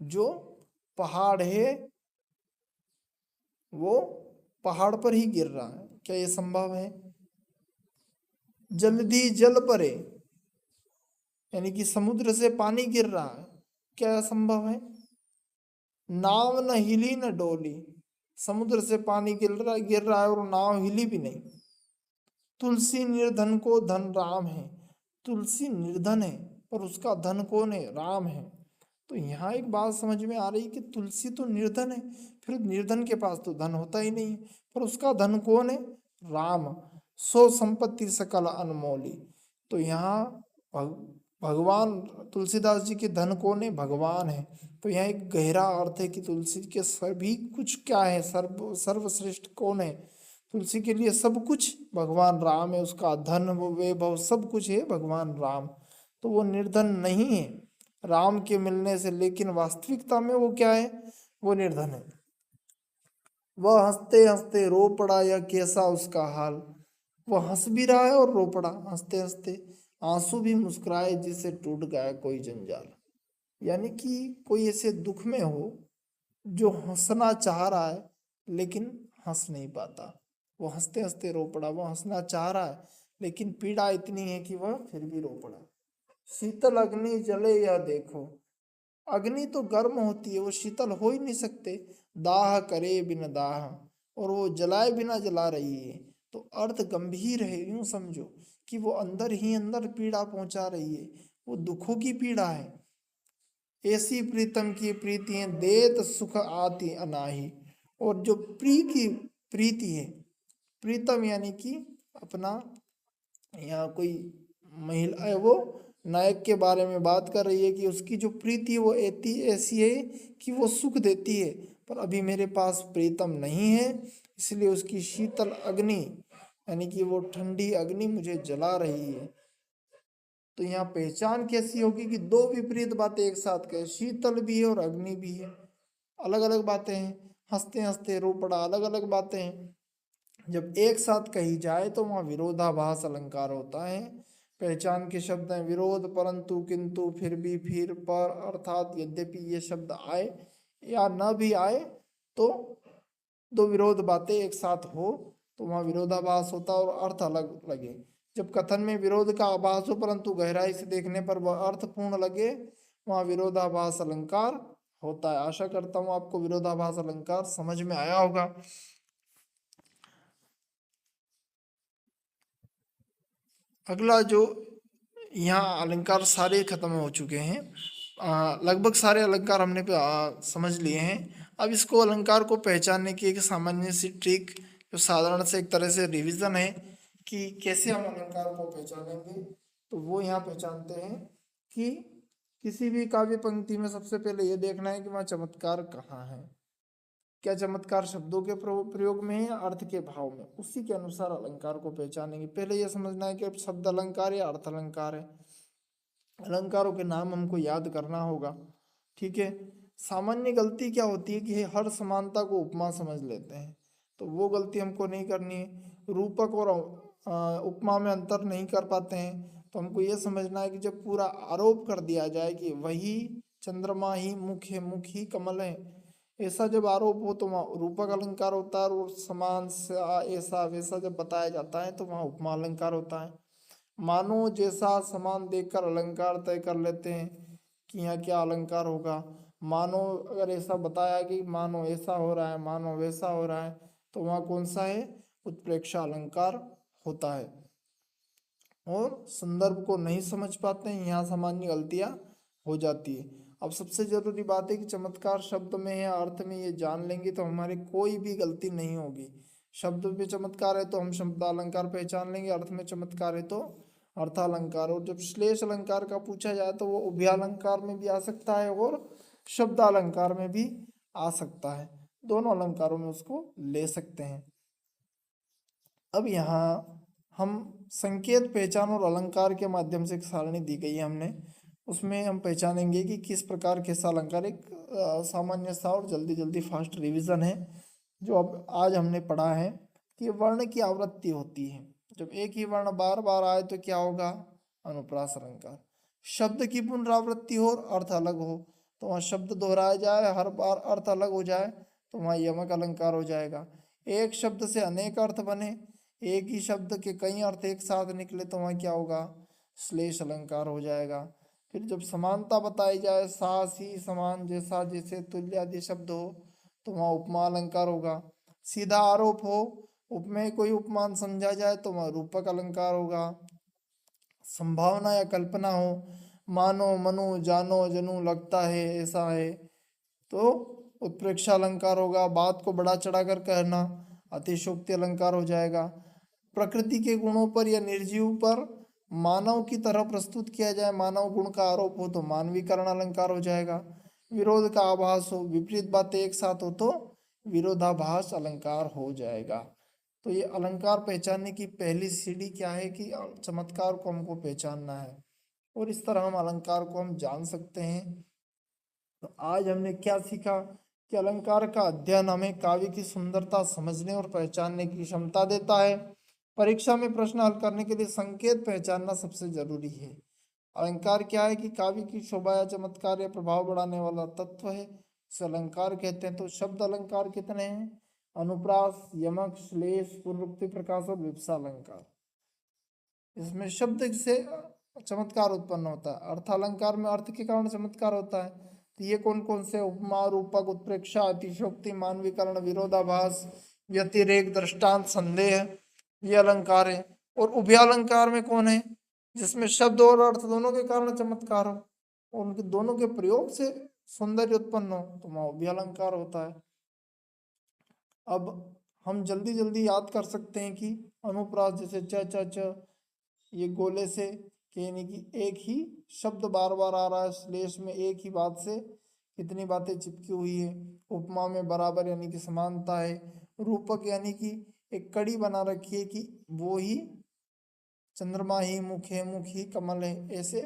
जो पहाड़ है वो पहाड़ पर ही गिर रहा है, क्या ये संभव है? जलधि जल परे यानी कि समुद्र से पानी गिर रहा है, क्या संभव है? नाव न हिली न डोली, समुद्र से पानी गिर रहा है और नाव हिली भी नहीं। तुलसी निर्धन को धन राम है, तुलसी निर्धन है पर उसका धन कौन है? राम है। तो यहाँ एक बात समझ में आ रही कि तुलसी तो निर्धन है, फिर निर्धन के पास तो धन होता ही नहीं, पर उसका धन कौन है? राम। सो संपत्ति सकल अनमोली। तो यहाँ भगवान तुलसीदास जी के धन कौन है? भगवान है। तो यहाँ एक गहरा अर्थ है कि तुलसी के सभी कुछ क्या है? सर्वश्रेष्ठ कौन है? तुलसी के लिए सब कुछ भगवान राम है, उसका धन वो वैभव सब कुछ है भगवान राम। तो वो निर्धन नहीं है राम के मिलने से, लेकिन वास्तविकता में वो क्या है? वो निर्धन है। वह हंसते हंसते रो पड़ा, यह कैसा उसका हाल। वह हंस भी रहा है और रो पड़ा हंसते हंसते, आंसू भी मुस्कुराए जिससे टूट गया कोई जंजाल। यानी कि कोई ऐसे दुख में हो जो हंसना चाह रहा है लेकिन हंस नहीं पाता, वो हंसते हंसते रो पड़ा। वो हंसना चाह रहा है लेकिन पीड़ा इतनी है कि वह फिर भी रो पड़ा। शीतल अग्नि जले यह देखो, अग्नि तो गर्म होती है, वो शीतल हो ही नहीं सकते। दाह करे बिना दाह, और वो जलाए बिना जला रही है। तो अर्थ गंभीर है, यूं समझो कि वो अंदर ही अंदर पीड़ा पहुंचा रही है, वो दुखों की पीड़ा है। ऐसी प्रीतम की प्रीतियां देत सुख आती अनाही। और जो प्रीति है, प्रीतम यानी कि अपना, यहाँ कोई महिला है वो नायक के बारे में बात कर रही है कि उसकी जो प्रीति है वो ऐसी है कि वो सुख देती है, पर अभी मेरे पास प्रीतम नहीं है, इसलिए उसकी शीतल अग्नि यानी कि वो ठंडी अग्नि मुझे जला रही है। तो यहाँ पहचान कैसी होगी कि दो विपरीत बातें एक साथ कहे, शीतल भी है और अग्नि भी है, अलग अलग बातें हैं। हंसते हंसते रो पड़ा, अलग अलग बातें हैं। जब एक साथ कही जाए तो वहाँ विरोधाभास अलंकार होता है। पहचान के शब्द हैं विरोध, परंतु, किंतु, फिर भी, फिर, पर, अर्थात, यद्यपि। ये शब्द आए या न भी आए तो दो विरोध बातें एक साथ हो तो वहाँ विरोधाभास होता है और अर्थ अलग लगे। जब कथन में विरोध का आभास हो परंतु गहराई से देखने पर वह अर्थपूर्ण लगे, वहाँ विरोधाभास अलंकार होता है। आशा करता हूँ आपको विरोधाभास अलंकार समझ में आया होगा। अगला जो यहाँ अलंकार सारे खत्म हो चुके हैं, लगभग सारे अलंकार हमने समझ लिए हैं। अब इसको अलंकार को पहचानने की एक सामान्य सी ट्रिक, जो साधारण से एक तरह से रिवीजन है कि कैसे हम अलंकार को पहचानेंगे, तो वो यहाँ पहचानते हैं कि किसी भी काव्य पंक्ति में सबसे पहले ये देखना है कि वहाँ चमत्कार कहाँ है। क्या चमत्कार शब्दों के प्रयोग में है या अर्थ के भाव में, उसी के अनुसार अलंकार को पहचानेंगे। पहले यह समझना है कि शब्द अलंकार या अर्थ अलंकार है। अलंकारों के नाम हमको याद करना होगा, ठीक है। सामान्य गलती क्या होती है कि हर समानता को उपमा समझ लेते हैं, तो वो गलती हमको नहीं करनी है। रूपक और उपमा में अंतर नहीं कर पाते हैं, तो हमको ये समझना है कि जब पूरा आरोप कर दिया जाए कि वही चंद्रमा ही मुख है, मुख ही कमल है, ऐसा जब आरोप हो तो वहाँ रूपक अलंकार होता है। और समान सा ऐसा वैसा जब बताया जाता है तो वहाँ उपमा अलंकार होता है। मानो जैसा समान देखकर अलंकार तय कर लेते हैं कि यहाँ क्या अलंकार होगा। मानो अगर ऐसा बताया कि मानो ऐसा हो रहा है, मानो वैसा हो रहा है, तो वहाँ कौन सा है, उत्प्रेक्षा अलंकार होता है। और संदर्भ को नहीं समझ पाते हैं, यहाँ सामान्य गलतियाँ हो जाती है। अब सबसे जरूरी बात है कि चमत्कार शब्द में या अर्थ में ये जान लेंगे तो हमारी कोई भी गलती नहीं होगी। शब्द में चमत्कार है तो हम शब्द अलंकार पहचान लेंगे, अर्थ में चमत्कार है तो अर्थालंकार। और जब श्लेष अलंकार का पूछा जाए तो वो उभयालंकार में भी आ सकता है और शब्द अलंकार में भी आ सकता है, दोनों अलंकारों में उसको ले सकते हैं। अब यहाँ हम संकेत, पहचान और अलंकार के माध्यम से एक सारणी दी गई है हमने, उसमें हम पहचानेंगे कि किस प्रकार कैसा अलंकार। एक सामान्य सा और जल्दी जल्दी फास्ट रिवीजन है जो अब आज हमने पढ़ा है कि वर्ण की आवृत्ति होती है। जब एक ही वर्ण बार बार आए तो क्या होगा, अनुप्रास अलंकार। शब्द की पुनरावृत्ति हो और अर्थ अलग हो तो वहाँ शब्द दोहराया जाए, हर बार अर्थ अलग हो जाए तो वहाँ यमक अलंकार हो जाएगा। एक शब्द से अनेक अर्थ बने, एक ही शब्द के कई अर्थ एक साथ निकले तो वहाँ क्या होगा, श्लेष अलंकार हो जाएगा। फिर जब समानता बताई जाए, सा सी समान जैसा जैसे तुल्य आदि शब्द हो तो वहाँ उपमा अलंकार होगा। सीधा आरोप हो, उपमेय कोई उपमान समझा जाए तो वहाँ रूपक अलंकार होगा। संभावना या कल्पना हो, मानो मनो जानो जनू लगता है ऐसा है, तो उत्प्रेक्षा अलंकार होगा। बात को बड़ा चढ़ाकर कहना, अतिशोक्ति अलंकार हो जाएगा। प्रकृति के गुणों पर या निर्जीव पर मानव की तरह प्रस्तुत किया जाए, मानव गुण का आरोप हो तो मानवीकरण अलंकार हो जाएगा। विरोध का आभास हो, विपरीत बातें एक साथ हो तो विरोधाभास अलंकार हो जाएगा। तो ये अलंकार पहचानने की पहली सीढ़ी क्या है कि चमत्कार को हमको पहचानना है, और इस तरह हम अलंकार को हम जान सकते हैं। तो आज हमने क्या सीखा कि अलंकार का अध्ययन हमें काव्य की सुंदरता समझने और पहचानने की क्षमता देता है। परीक्षा में प्रश्न हल करने के लिए संकेत पहचानना सबसे जरूरी है। अलंकार क्या है कि काव्य की शोभा या चमत्कार या प्रभाव बढ़ाने वाला तत्व है, इसे अलंकार कहते हैं। तो शब्द अलंकार कितने हैं, अनुप्रास, यमक, श्लेष, पुनरुक्ति, प्रकाश और विप्सा अलंकार। इसमें शब्द से चमत्कार उत्पन्न होता है। अर्थालंकार में अर्थ के कारण चमत्कार होता है। तो ये कौन कौन से, उपमा, रूपक, उत्प्रेक्षा, अतिशोक्ति, मानवीकरण, विरोधाभास, व्यतिरेक, दृष्टांत, संदेह, ये अलंकार है। और उभयालंकार में कौन है, जिसमें शब्द और अर्थ दोनों के कारण चमत्कार हो और उनके दोनों के प्रयोग से सौंदर्य उत्पन्न हो तो वहाँ उभयालंकार होता है। अब हम जल्दी जल्दी याद कर सकते हैं कि अनुप्रास जैसे च च च, ये गोले से कि यानी कि एक ही शब्द बार बार आ रहा है, श्लेष में एक ही बात से कितनी बातें चिपकी हुई है। उपमा में बराबर यानी कि समानता है। रूपक यानी कि एक कड़ी बना रखी है कि वो ही चंद्रमा ही मुख है, मुख ही कमल है, ऐसे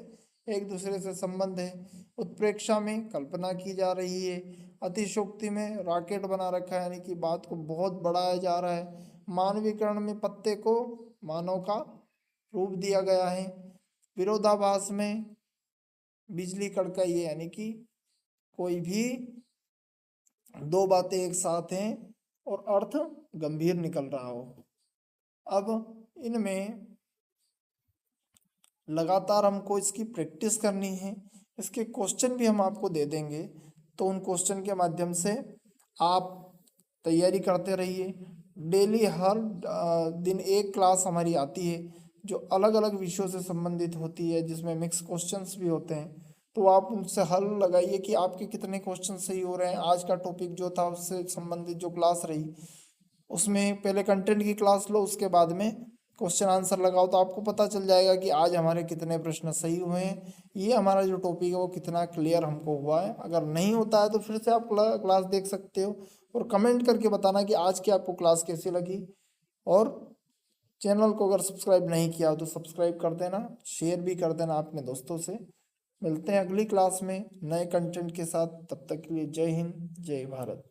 एक दूसरे से संबंध है। उत्प्रेक्षा में कल्पना की जा रही है। अतिशोक्ति में रॉकेट बना रखा है, यानी कि बात को बहुत बढ़ाया जा रहा है। मानवीकरण में पत्ते को मानव का रूप दिया गया है। विरोधाभास में बिजली कड़काई है, यानी कि कोई भी दो बातें एक साथ हैं और अर्थ गंभीर निकल रहा हो। अब इनमें लगातार हमको इसकी प्रैक्टिस करनी है। इसके क्वेश्चन भी हम आपको दे देंगे, तो उन क्वेश्चन के माध्यम से आप तैयारी करते रहिए। डेली हर दिन एक क्लास हमारी आती है जो अलग अलग विषयों से संबंधित होती है, जिसमें मिक्स क्वेश्चंस भी होते हैं। तो आप उनसे हल लगाइए कि आपके कितने क्वेश्चन सही हो रहे हैं। आज का टॉपिक जो था उससे संबंधित जो क्लास रही, उसमें पहले कंटेंट की क्लास लो, उसके बाद में क्वेश्चन आंसर लगाओ, तो आपको पता चल जाएगा कि आज हमारे कितने प्रश्न सही हुए हैं, ये हमारा जो टॉपिक है वो कितना क्लियर हमको हुआ है। अगर नहीं होता है तो फिर से आप क्लास देख सकते हो और कमेंट करके बताना कि आज की आपको क्लास कैसी लगी। और चैनल को अगर सब्सक्राइब नहीं किया हो तो सब्सक्राइब कर देना, शेयर भी कर देना अपने दोस्तों से। मिलते हैं अगली क्लास में नए कंटेंट के साथ, तब तक के लिए जय हिंद, जय भारत।